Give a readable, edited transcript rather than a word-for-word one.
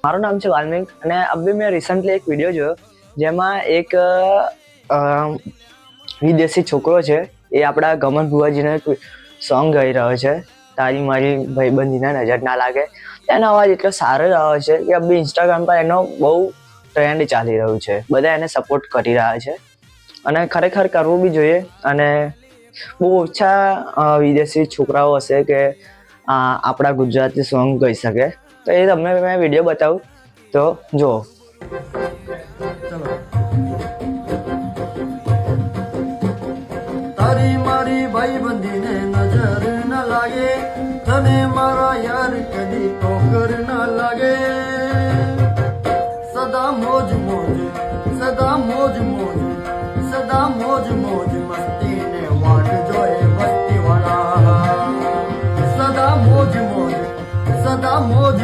મારું નામ છે વાલ્મિક અને અભી મેં રિસન્ટલી એક વિડીયો જોયો જેમાં એક વિદેશી છોકરો છે એ આપણા ગમન ભુવાજીનો એક સોંગ ગાઈ રહ્યો છે, તારી મારી ભાઈબંધીના નજર ના લાગે. એનો અવાજ એટલો સારો આવે છે કે અભી ઇન્સ્ટાગ્રામ પર એનો બહુ ટ્રેન્ડ ચાલી રહ્યું છે, બધા એને સપોર્ટ કરી રહ્યા છે અને ખરેખર કરવું બી જોઈએ. અને બહુ ઓછા વિદેશી છોકરાઓ હશે કે આપણા ગુજરાતી સોંગ ગાઈ શકે, તો એ તમને મેં વિડીયો બતાવું તો જુઓ. તારી મારી ભાઈબંધીને નજર ન લાગે, તને મારા યાર કદી ટોકર ન લાગે. સદા મોજ મોજ, સદા મોજ મોજ, સદા મોજ મોજ, મસ્તીને વાટ જોએ મસ્તી વાળા. સદા મોજ મોજ, સદા મોજ